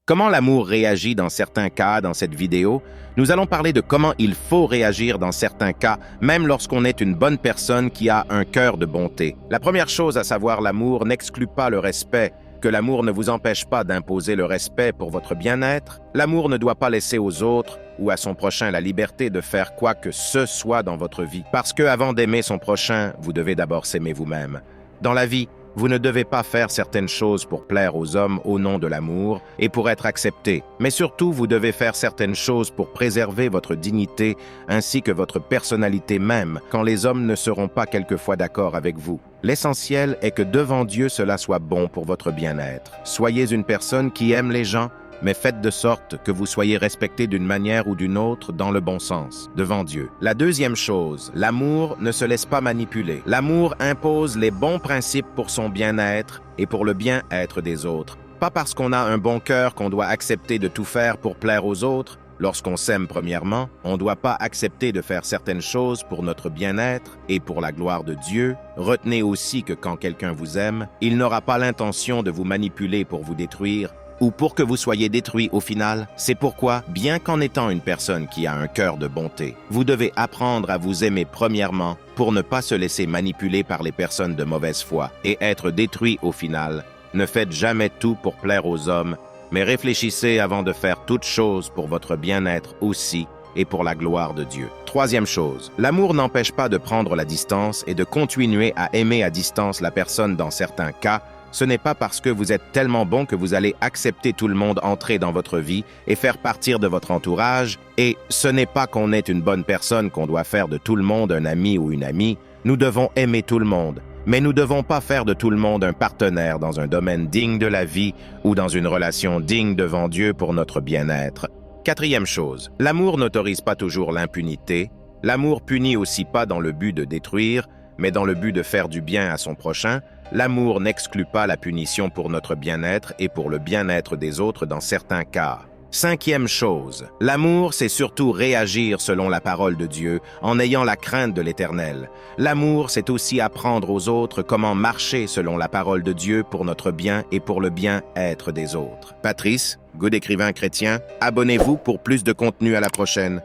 Comment l'amour réagit dans certains cas dans cette vidéo? Nous allons parler de comment il faut réagir dans certains cas, même lorsqu'on est une bonne personne qui a un cœur de bonté. La première chose à savoir, l'amour n'exclut pas le respect. Que l'amour ne vous empêche pas d'imposer le respect pour votre bien-être. L'amour ne doit pas laisser aux autres ou à son prochain la liberté de faire quoi que ce soit dans votre vie. Parce que avant d'aimer son prochain, vous devez d'abord s'aimer vous-même. Dans la vie, vous ne devez pas faire certaines choses pour plaire aux hommes au nom de l'amour et pour être accepté. Mais surtout, vous devez faire certaines choses pour préserver votre dignité ainsi que votre personnalité même quand les hommes ne seront pas quelquefois d'accord avec vous. L'essentiel est que devant Dieu, cela soit bon pour votre bien-être. Soyez une personne qui aime les gens, mais faites de sorte que vous soyez respecté d'une manière ou d'une autre dans le bon sens, devant Dieu. La deuxième chose, l'amour ne se laisse pas manipuler. L'amour impose les bons principes pour son bien-être et pour le bien-être des autres. Pas parce qu'on a un bon cœur qu'on doit accepter de tout faire pour plaire aux autres. Lorsqu'on s'aime premièrement, on ne doit pas accepter de faire certaines choses pour notre bien-être et pour la gloire de Dieu. Retenez aussi que quand quelqu'un vous aime, il n'aura pas l'intention de vous manipuler pour vous détruire, ou pour que vous soyez détruit au final. C'est pourquoi, bien qu'en étant une personne qui a un cœur de bonté, vous devez apprendre à vous aimer premièrement pour ne pas se laisser manipuler par les personnes de mauvaise foi et être détruit au final. Ne faites jamais tout pour plaire aux hommes, mais réfléchissez avant de faire toute chose pour votre bien-être aussi et pour la gloire de Dieu. Troisième chose, l'amour n'empêche pas de prendre la distance et de continuer à aimer à distance la personne dans certains cas. Ce n'est pas parce que vous êtes tellement bon que vous allez accepter tout le monde entrer dans votre vie et faire partir de votre entourage. Et ce n'est pas qu'on est une bonne personne qu'on doit faire de tout le monde un ami ou une amie. Nous devons aimer tout le monde, mais nous ne devons pas faire de tout le monde un partenaire dans un domaine digne de la vie ou dans une relation digne devant Dieu pour notre bien-être. Quatrième chose, l'amour n'autorise pas toujours l'impunité. L'amour punit aussi pas dans le but de détruire, mais dans le but de faire du bien à son prochain. L'amour n'exclut pas la punition pour notre bien-être et pour le bien-être des autres dans certains cas. Cinquième chose, l'amour, c'est surtout réagir selon la parole de Dieu en ayant la crainte de l'Éternel. L'amour, c'est aussi apprendre aux autres comment marcher selon la parole de Dieu pour notre bien et pour le bien-être des autres. Patrice, Good écrivain chrétien, abonnez-vous pour plus de contenu. À la prochaine.